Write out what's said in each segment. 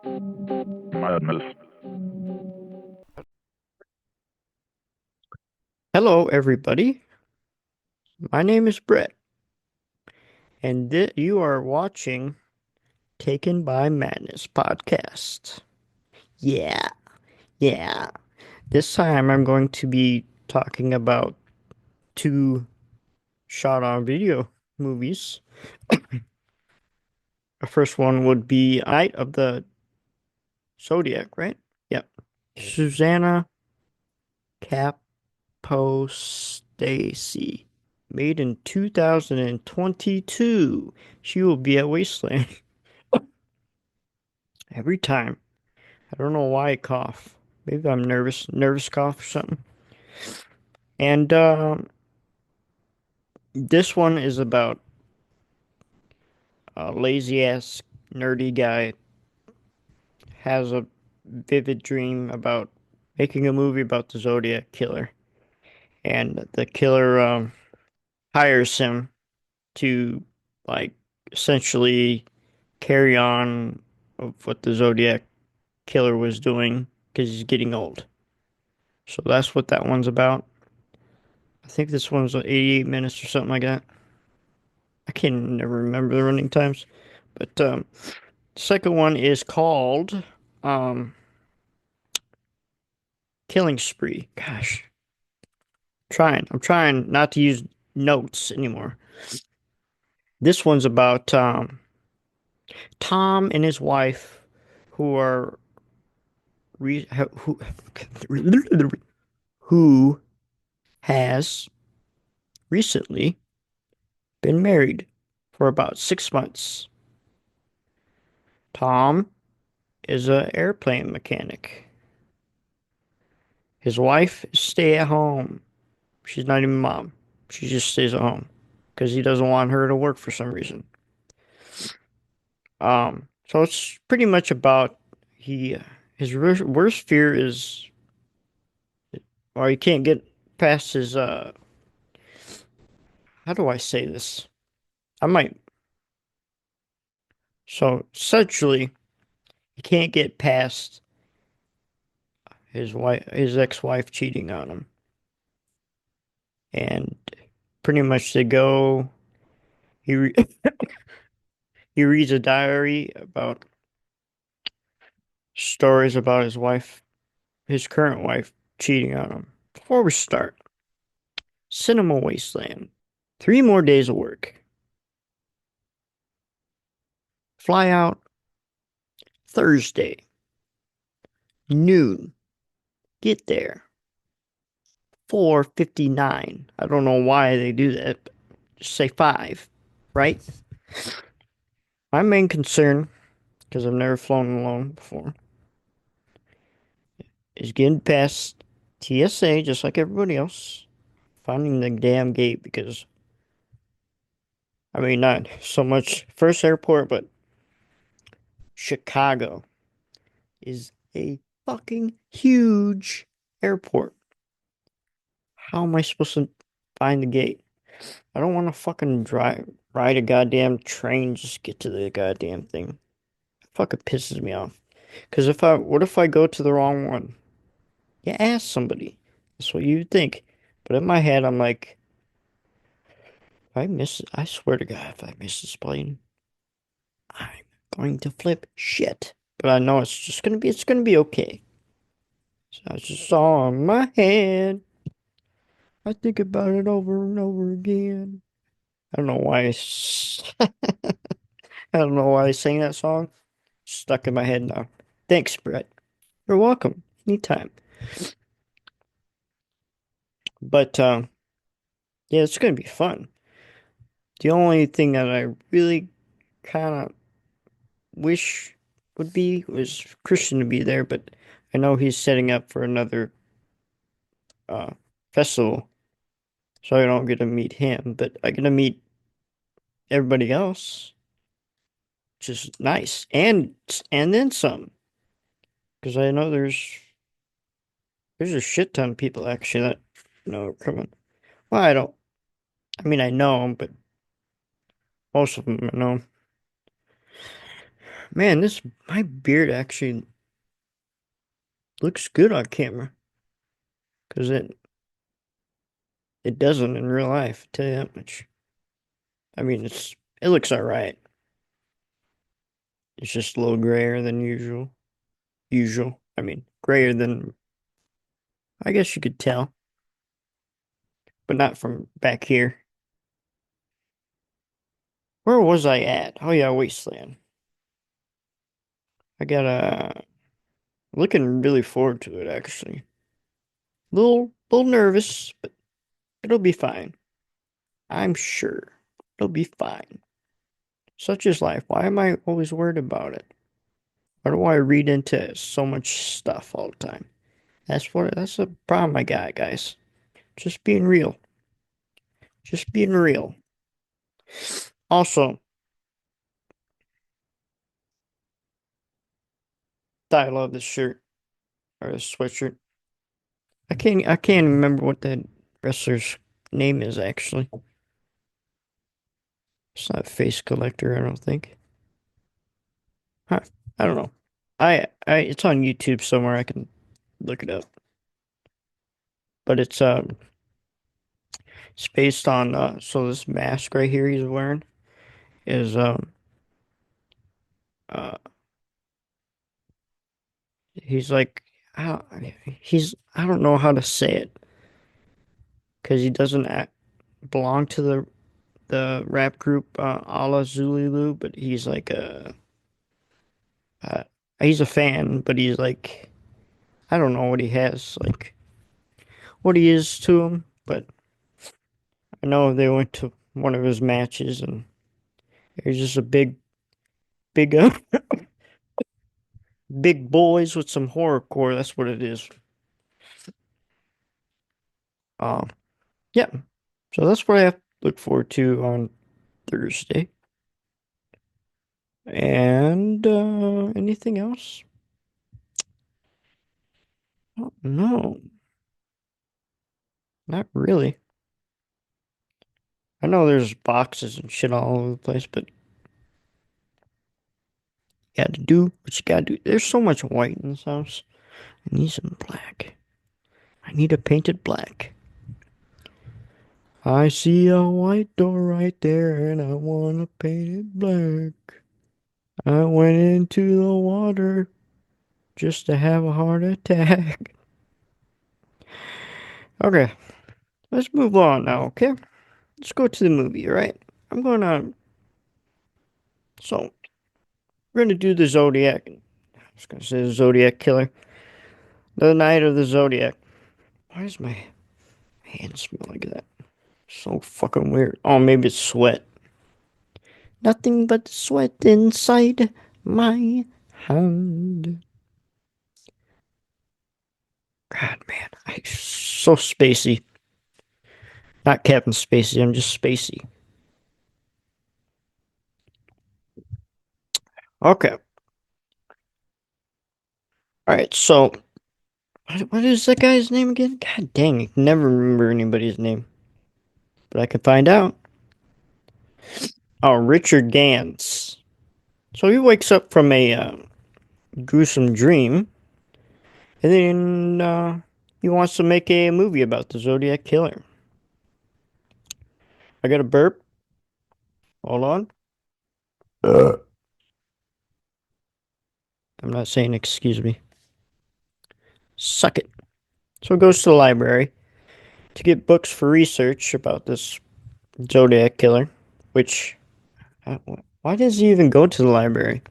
Madness. Hello, everybody. My name is Brett, and you are watching Taken by Madness podcast. Yeah, yeah. This time I'm going to be talking about two shot on video movies. The first one would be Night of the Zodiac, right? Yep. Susanna Capostacy. Made in 2022. She will be at Wasteland every time. I don't know why I cough. Maybe I'm nervous cough or something. And this one is about a lazy ass nerdy guy has a vivid dream about making a movie about the Zodiac killer, and the killer hires him to like essentially carry on of what the Zodiac killer was doing because he's getting old. So that's what that one's about. I think this one's 88 minutes or something like that. I can never remember the running times. But the second one is called um, Killing Spree. Gosh, I'm trying not to use notes anymore. This one's about Tom and his wife, who are who who has recently been married for about 6 months. Tom is an airplane mechanic. His wife is stay at home. She's not even mom. She just stays at home because he doesn't want her to work for some reason. So it's pretty much about he his worst fear is, or he can't get past his how do I say this? I might so essentially he can't get past his ex-wife cheating on him, and pretty much they go. He re he reads a diary about stories about his wife, his current wife, cheating on him. Before we start, Cinema Wasteland. 3 more days of work. Fly out Thursday, noon. Get there 4:59. I don't know why they do that. But just say 5, right? My main concern, because I've never flown alone before, is getting past TSA just like everybody else. Finding the damn gate because, I mean, not so much first airport, but Chicago is a fucking huge airport. How am I supposed to find the gate? I don't want to fucking ride a goddamn train just to get to the goddamn thing. It fucking pisses me off. Because what if I go to the wrong one? You ask somebody. That's what you'd think. But in my head, I'm like, if I miss it, I swear to God, if I miss this plane, I'm going to flip shit. But I know it's gonna be okay. So I just saw in my head. I think about it over and over again. I don't know why I don't know why I sang that song. Stuck in my head now. Thanks, Brett. You're welcome. Anytime. But yeah, it's gonna be fun. The only thing that I really kind of wish would be was Christian to be there, but I know he's setting up for another uh festival, so I don't get to meet him, but I get to meet everybody else, which is nice. And then some, because I know there's a shit ton of people actually that know are coming. Well, I don't. I mean, I know them, but most of them I know. Man, this my beard actually looks good on camera because it doesn't in real life. Tell you that much. I mean, it looks all right. It's just a little grayer than usual. Usual. I mean, grayer than I guess you could tell, but not from back here. Where was I at? Oh yeah, Wasteland. I got looking really forward to it actually. Little nervous, but it'll be fine. I'm sure it'll be fine. Such is life. Why am I always worried about it? Why do I read into so much stuff all the time? That's the problem I got, guys. Just being real. Just being real. Also, I love this shirt or this sweatshirt. I can't remember what that wrestler's name is actually. It's not Face Collector, I don't think. Huh. I don't know. I it's on YouTube somewhere. I can look it up. But it's based on so this mask right here he's wearing is uh he's like how I don't know how to say it because he doesn't belong to the rap group Ala Zululu, but he's like uh he's a fan, but he's like I don't know what he has like what he is to him, but I know they went to one of his matches and there's just a big big boys with some horrorcore. That's what it is. Um, yeah. So that's what I have to look forward to on Thursday. And anything else? Oh, no, not really. I know there's boxes and shit all over the place, but you gotta do what you gotta do. There's so much white in this house. I need some black. I need a painted black. I see a white door right there and I wanna paint it black. I went into the water just to have a heart attack. Okay, let's move on now, okay? Let's go to the movie, all right? I'm gonna, so, we're gonna do the Zodiac. I was gonna say the Zodiac Killer. The Night of the Zodiac. Why does my hand smell like that? So fucking weird. Oh, maybe it's sweat. Nothing but sweat inside my hand. God, man, I so spacey. Not Captain Spacey, I'm just spacey. Okay. All right, so what is that guy's name again? God dang, I can never remember anybody's name, but I can find out. Oh, Richard Gans. So he wakes up from a gruesome dream, and then he wants to make a movie about the Zodiac Killer. I got a burp. Hold on. I'm not saying excuse me. Suck it. So he goes to the library to get books for research about this Zodiac Killer, which uh, why does he even go to the library?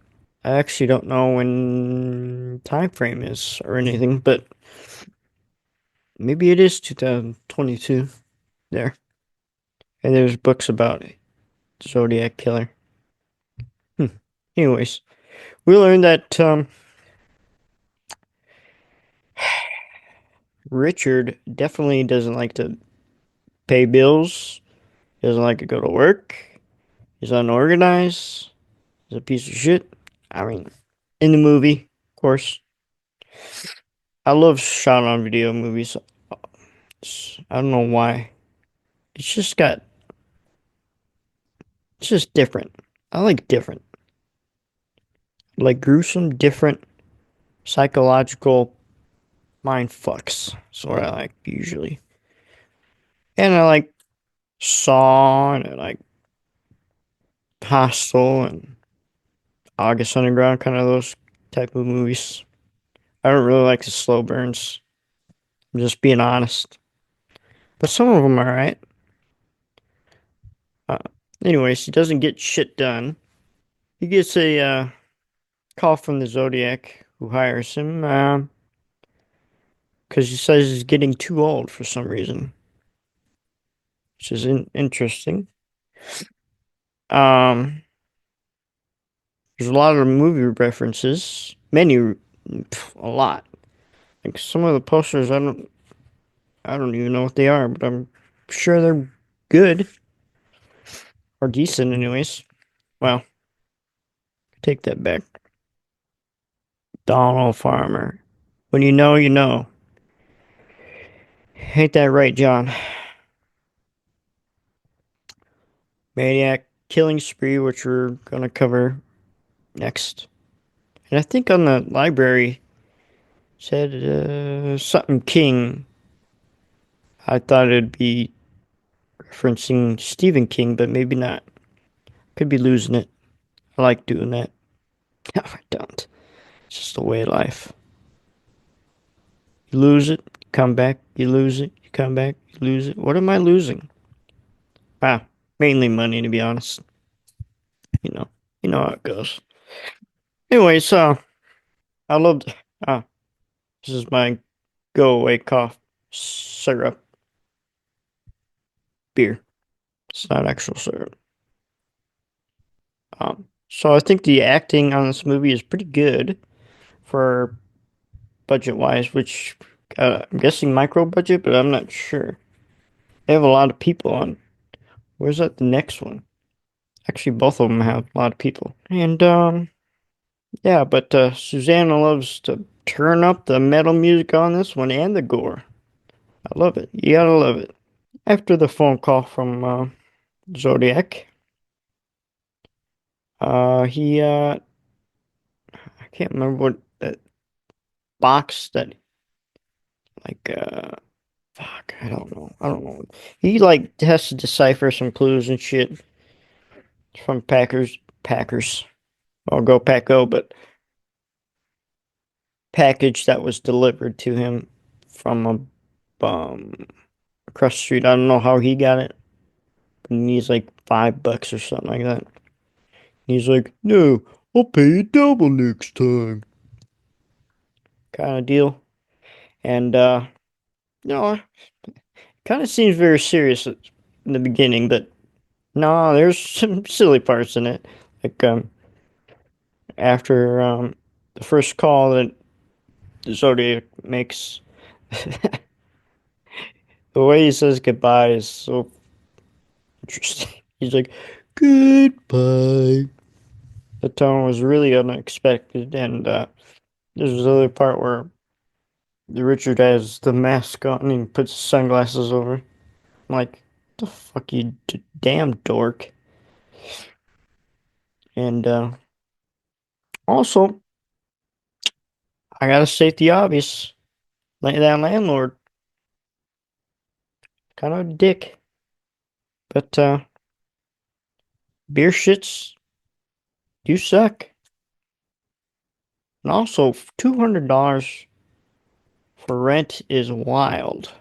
I actually don't know when time frame is or anything, but maybe it is 2022 there. And there's books about it. Zodiac Killer. Hmm. Anyways, we learned that Richard definitely doesn't like to pay bills, doesn't like to go to work, he's unorganized, he's a piece of shit. I mean, in the movie, of course. I love shot on video movies. I don't know why. It's just got it's just different. I like different. like gruesome, different psychological mind fucks. That's what I like usually. And I like Saw and I like Hostel and August Underground, kind of those type of movies. I don't really like the slow burns. I'm just being honest. But some of them are alright. Uh, Anyways, he doesn't get shit done. He gets a call from the Zodiac who hires him because he says he's getting too old for some reason, which is interesting. Um, there's a lot of movie references, many, a lot. Like some of the posters, I don't even know what they are, but I'm sure they're good or decent, anyways. Well, take that back. Donald Farmer. When you know, you know. Ain't that right, John? Maniac killing spree, which we're gonna cover next. And I think on the library said something King. I thought it'd be referencing Stephen King, but maybe not. Could be losing it. I like doing that. No, I don't. It's just the way of life. You lose it, you come back, you lose it, you come back, you lose it. What am I losing? Ah, mainly money, to be honest. You know, you know how it goes. Anyway, so I loved. Ah, this is my go away cough syrup beer. It's not actual syrup. So I think the acting on this movie is pretty good for budget wise, which I'm guessing micro budget, but I'm not sure. They have a lot of people on. Where's that? The next one? Actually, both of them have a lot of people. And yeah, but Susanna loves to turn up the metal music on this one and the gore. I love it. You gotta love it. After the phone call from Zodiac, he I can't remember what that box that like fuck, I don't know. I don't know. He like has to decipher some clues and shit from Packers. I'll go Pack Go, but package that was delivered to him from a across the street. I don't know how he got it. But he needs like $5 or something like that. He's like, no, I'll pay you double next time. Kind of deal. And you know, kind of seems very serious in the beginning, but no, there's some silly parts in it. Like after the first call that Zodiac makes, the way he says goodbye is so interesting. He's like, goodbye. The tone was really unexpected, and there's this other part where the Richard has the mask on and he puts sunglasses over. I'm like, the fuck you damn dork. And also, I gotta state the obvious. That landlord, kind of a dick. But beer shits do suck. And also, $200 for rent is wild.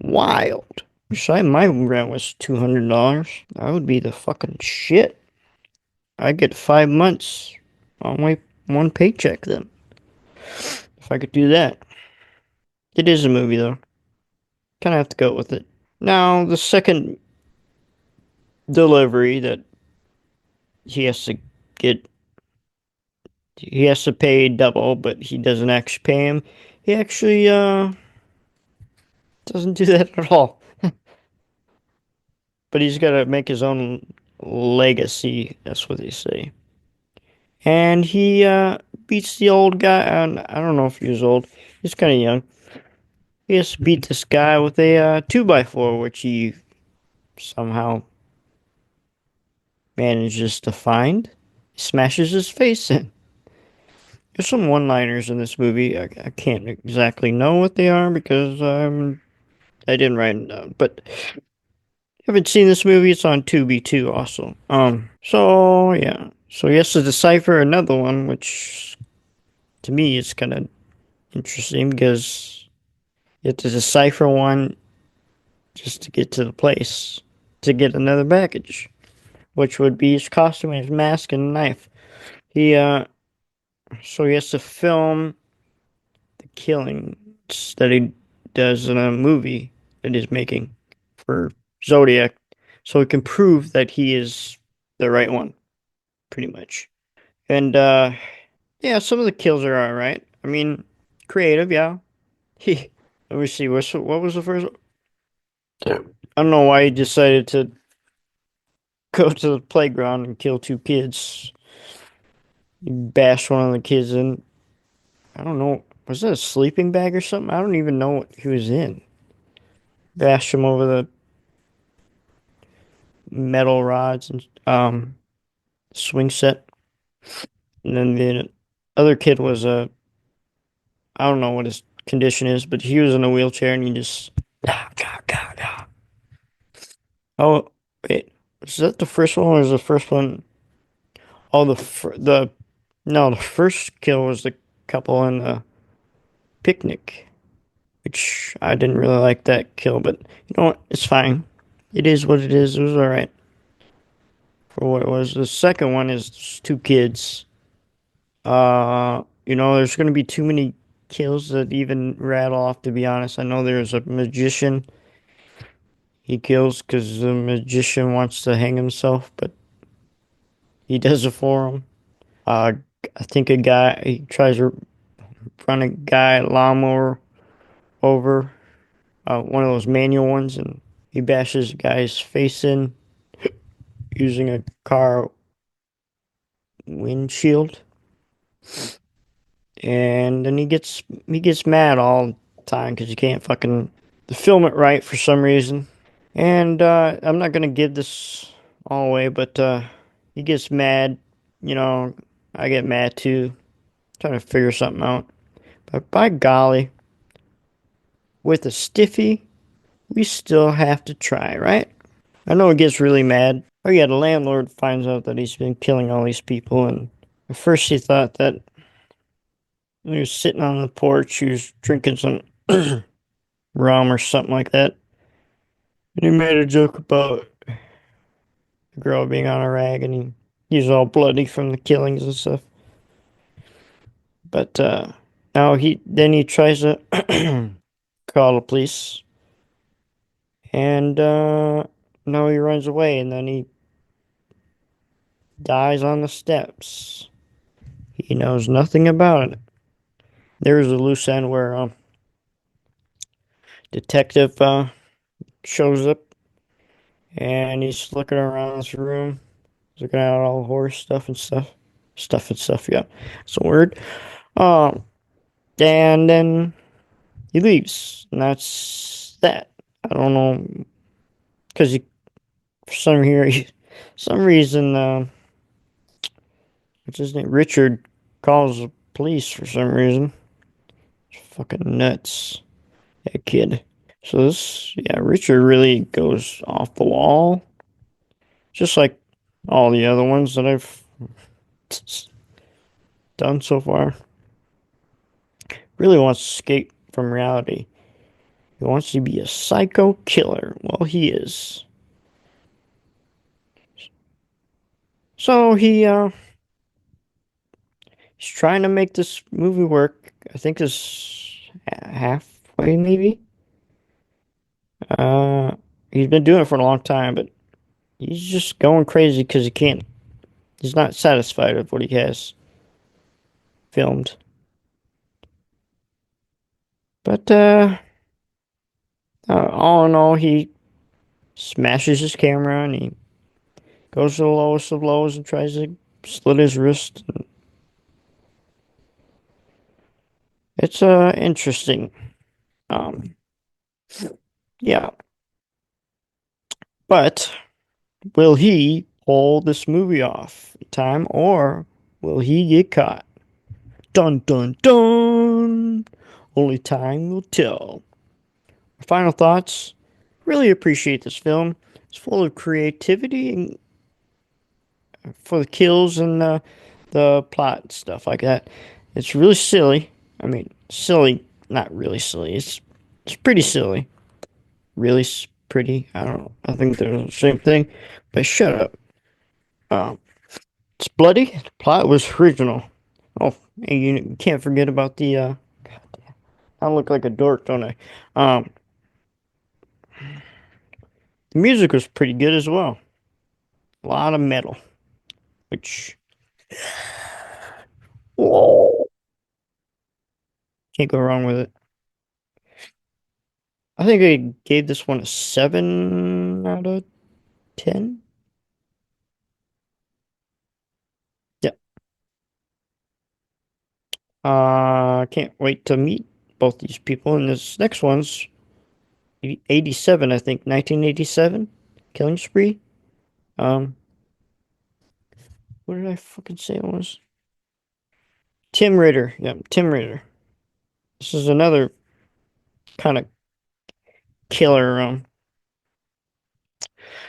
Wild. Wish my rent was $200. That would be the fucking shit. I'd get 5 months on my one paycheck then. If I could do that. It is a movie though. Kind of have to go with it. Now, the second delivery that he has to get, he has to pay double, but he doesn't actually pay him. He actually doesn't do that at all. But he's got to make his own legacy. That's what they say. And he beats the old guy. And I don't know if he was old. He's kind of young. He has to beat this guy with a 2x4, which he somehow manages to find. smashes his face in. There's some one-liners in this movie. I can't exactly know what they are because I didn't write them down. But if you haven't seen this movie, it's on Tubi too, also. So yeah. So he has to decipher another one, which to me is kind of interesting because you have to decipher one just to get to the place to get another package, which would be his costume, his mask, and knife. He so he has to film the killings that he does in a movie that he's making for Zodiac, so he can prove that he is the right one, pretty much. And yeah, some of the kills are all right. I mean, creative, yeah. Let me see. What was the first? I don't know why he decided to go to the playground and kill two kids. He bashed one of the kids in. I don't know. Was that a sleeping bag or something? I don't even know what he was in. Bashed him over the metal rods and swing set. And then the other kid was a I don't know what his condition is, but he was in a wheelchair and he just oh wait, is that the first one or is the first one? Oh, the no, the first kill was the couple in the picnic, which I didn't really like that kill, but you know what? It's fine. It is what it is. It was all right for what it was. The second one is two kids. There's gonna be too many kills that even rattle off. To be honest, I know there's a magician. He kills because the magician wants to hang himself, but he does it for him. Uh, I think a guy he tries to run a guy lawnmower over, one of those manual ones, and he bashes a guy's face in using a car windshield. And then he gets mad all the time because he can't fucking film it right for some reason. And I'm not gonna give this all away, but he gets mad. You know, I get mad too, trying to figure something out. But by golly, with a stiffy, we still have to try, right? I know he gets really mad. Oh yeah, the landlord finds out that he's been killing all these people, and at first he thought that he was sitting on the porch, he was drinking some rum or something like that. And he made a joke about the girl being on a rag, and he's all bloody from the killings and stuff. But now he tries to call the police, and no, he runs away, and then he dies on the steps. He knows nothing about it. There's a loose end where detective shows up, and he's looking around this room, looking at all the horror stuff and stuff, stuff and stuff. Yeah, it's a word. Um, and then he leaves, and that's that. I don't know because he for some reason, what's his name? Richard calls the police for some reason. It's fucking nuts, that kid. So yeah, Richard really goes off the wall, just like all the other ones that I've done so far. Really wants to escape from reality. He wants to be a psycho killer. Well, he is. So he's trying to make this movie work. I think it's halfway, maybe. Uh, he's been doing it for a long time, but he's just going crazy because he can't. He's not satisfied with what he has filmed. But all in all, he smashes his camera and he goes to the lowest of lows and tries to slit his wrist. It's interesting. Um, yeah, but will he pull this movie off in time, or will he get caught? Dun dun dun! Only time will tell. Final thoughts. Really appreciate this film. It's full of creativity and for the kills and the plot and stuff like that. It's really silly. I mean, silly, not really silly. It's pretty silly. Really pretty. I don't know. I think they're the same thing. But shut up. Um, it's bloody. The plot was original. Oh, and you can't forget about the. I look like a dork, don't I? The music was pretty good as well. A lot of metal, which whoa, can't go wrong with it. I think I gave this one a 7 out of 10. Yeah. Can't wait to meet both these people. And this next one's 87, I think, 1987, Killing Spree. Um, what did I fucking say it was? Tim Ritter. Yeah, Tim Ritter. This is another kind of killer,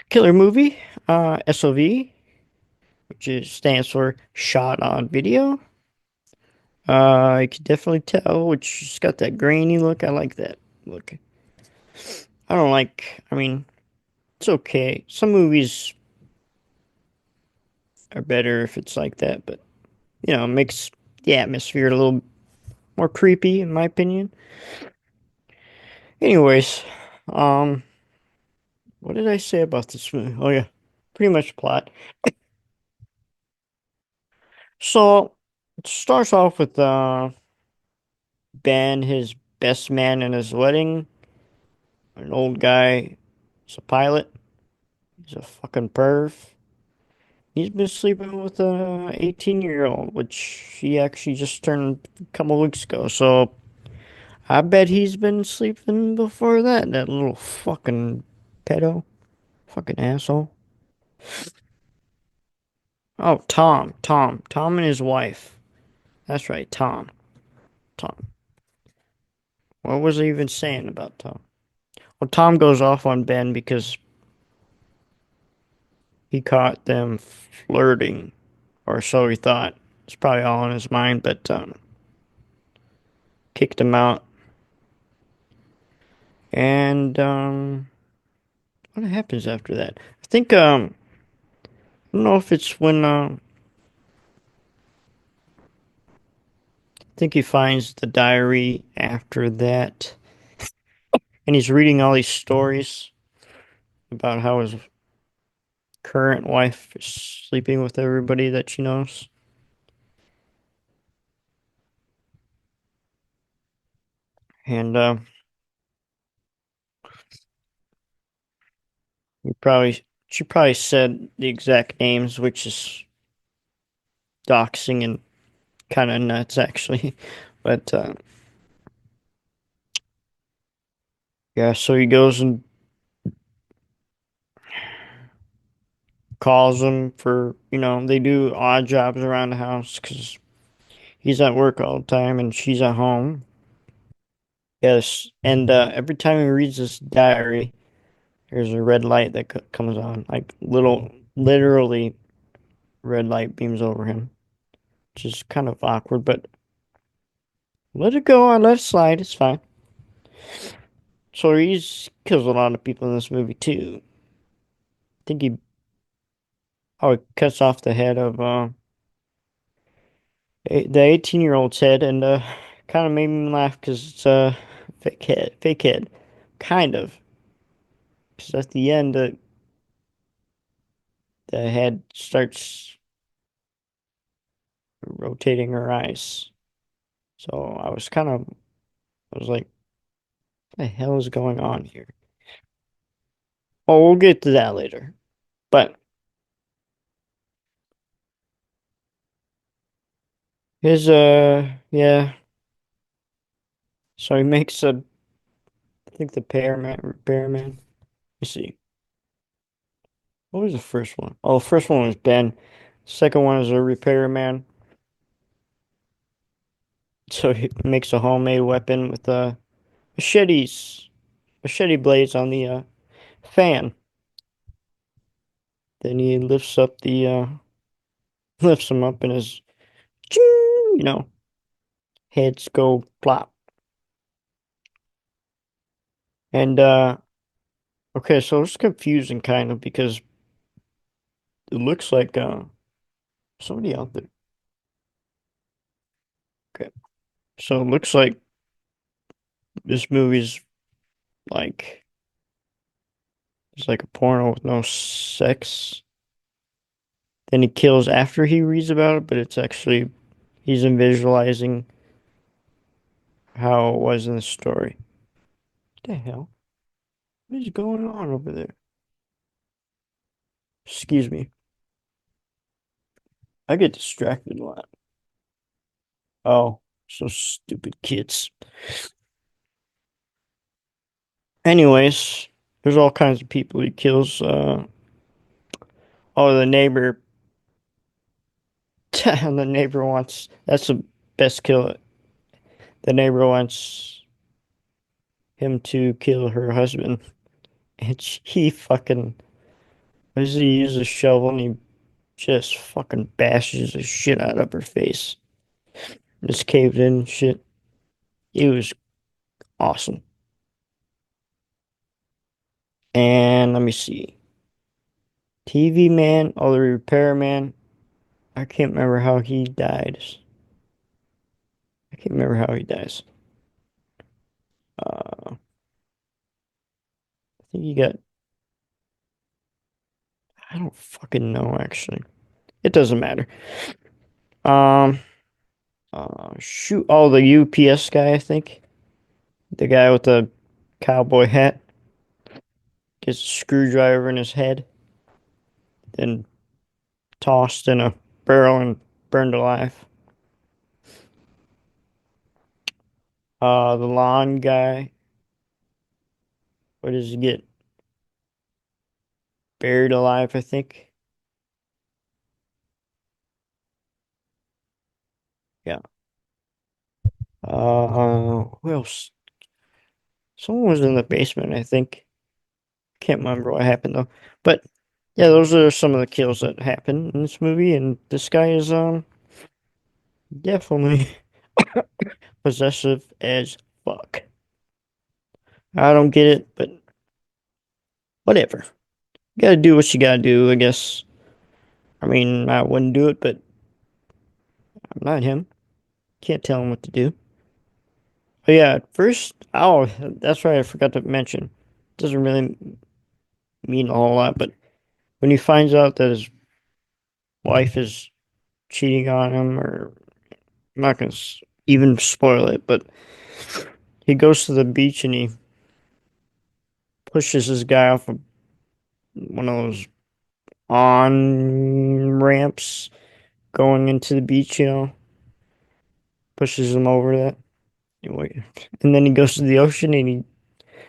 killer movie. SOV, which stands for shot on video. I can definitely tell, which it's got that grainy look. I like that look. I don't like, I mean, it's okay. Some movies are better if it's like that, but it makes the atmosphere a little more creepy, in my opinion. Anyways, um, what did I say about this movie? Oh yeah, pretty much plot. So it starts off with Ben, his best man in his wedding, an old guy. He's a pilot. He's a fucking perv. He's been sleeping with a 18-year-old, which he actually just turned a couple weeks ago. So I bet he's been sleeping before that. That little fucking pedo, fucking asshole. Oh, Tom and his wife. That's right, Tom. What was I even saying about Tom? Well, Tom goes off on Ben because he caught them flirting, or so he thought. It's probably all in his mind, but kicked him out. And what happens after that? I think I don't know if it's when I think he finds the diary after that, and he's reading all these stories about how his current wife is sleeping with everybody that she knows. And she probably said the exact names, which is doxing and kind of nuts actually. But yeah, so he goes and calls them for, they do odd jobs around the house because he's at work all the time and she's at home. Yes, and every time he reads this diary, there's a red light that comes on, like literally red light beams over him, which is kind of awkward, but let it go. I let it slide. It's fine. So he's kills a lot of people in this movie too. I think he cuts off the head of the 18-year-old's head, and kind of made me laugh because it's a fake head, kind of. Because at the end, the head starts rotating her eyes. So I was like, what the hell is going on here? Oh, we'll get to that later. But yeah. So he makes I think the repairman. You see. What was the first one? Oh, the first one was Ben. Second one is a repairman. So he makes a homemade weapon with machetes, machete blades on the fan. Then he lifts up the lifts them up and his you know heads go plop. And okay, so it's confusing kind of because it looks like somebody out there. Okay, so it looks like this movie's like it's like a porno with no sex. Then he kills after he reads about it, but it's actually he's visualizing how it was in the story. What the hell? What is going on over there? Excuse me. I get distracted a lot. Oh, so stupid kids. Anyways, there's all kinds of people he kills. Oh, the neighbor. The neighbor wants. That's the best kill. The neighbor wants him to kill her husband, and he fucking. What does he use a shovel and he just fucking bashes the shit out of her face. Just caved in and shit. It was awesome. And let me see. TV man, oh, the repairman. I can't remember how he died. I can't remember how he dies. I think he got. I don't fucking know actually. It doesn't matter. Um. Shoot. Oh, the UPS guy. I think the guy with the cowboy hat gets a screwdriver in his head, then tossed in a barrel and burned alive. The lawn guy. What does he get? Buried alive. I think. Yeah. Who else? Someone was in the basement, I think. Can't remember what happened though. But yeah, those are some of the kills that happen in this movie, and this guy is definitely possessive as fuck. I don't get it, but whatever. You gotta do what you gotta do, I guess. I mean, I wouldn't do it, but I'm not him. Can't tell him what to do. But yeah, at first, oh, that's right, I forgot to mention. Doesn't really mean a whole lot, but when he finds out that his wife is cheating on him, or I'm not gonna even spoil it, but he goes to the beach and he pushes this guy off of one of those on ramps going into the beach, pushes him over that. Anyway, and then he goes to the ocean and he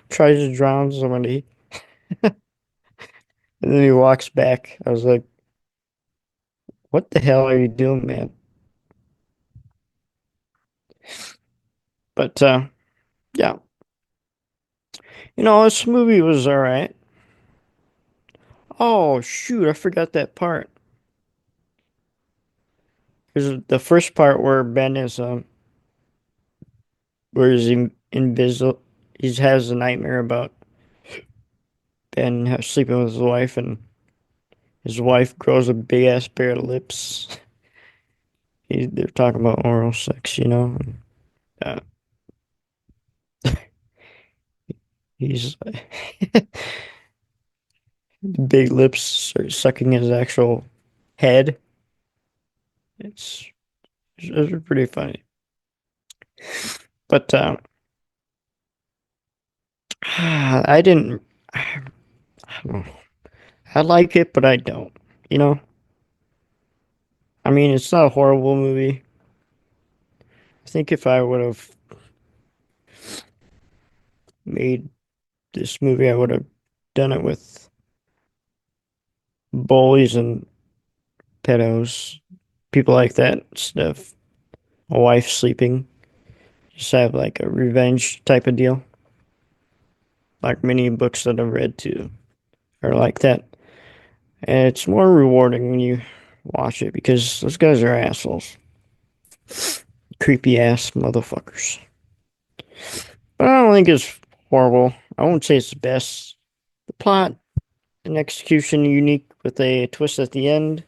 tries to drown somebody, and then he walks back. I was like, what the hell are you doing, man? But yeah, this movie was all right. Oh shoot, I forgot that part. There's the first part where Ben is where he's invisible. He has a nightmare about Ben sleeping with his wife, and his wife grows a big ass pair of lips. They're talking about oral sex. Uh, he's big lips start sucking his actual head. It's it's pretty funny, but I didn't. I don't know. I like it, but I don't. You know, I mean, it's not a horrible movie. I think if I would have made this movie, I would have done it with bullies and pedos, people like that stuff. A wife sleeping, just have like a revenge type of deal. Like many books that I've read too are like that. And it's more rewarding when you watch it because those guys are assholes. Creepy ass motherfuckers. But I don't think it's horrible. I won't say it's the best. The plot and execution unique with a twist at the end,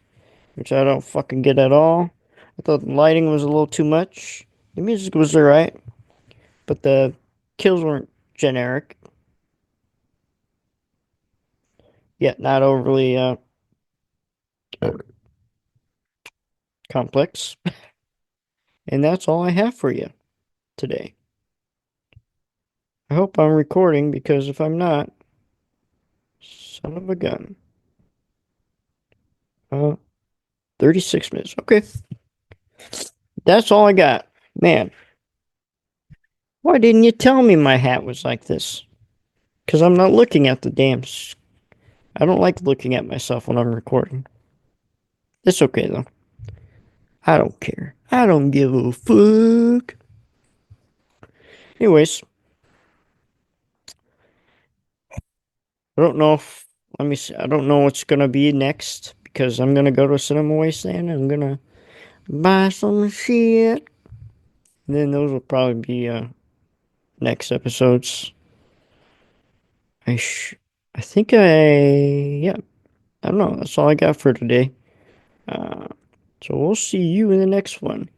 which I don't fucking get at all. I thought the lighting was a little too much. The music was alright, but the kills weren't generic, yet not overly complex. And that's all I have for you today. I hope I'm recording because if I'm not, son of a gun. 36 minutes. Okay. That's all I got. Man, why didn't you tell me my hat was like this? Because I'm not looking at the damn. I don't like looking at myself when I'm recording. It's okay though. I don't care. I don't give a fuck. Anyways, I don't know if. Let me see. I don't know what's gonna be next because I'm gonna go to Cinema Wasteland and I'm gonna buy some shit. And then those will probably be next episodes. I sh- I think yeah. I don't know. That's all I got for today. Uh, so we'll see you in the next one.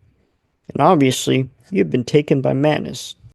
And obviously, you've been taken by madness.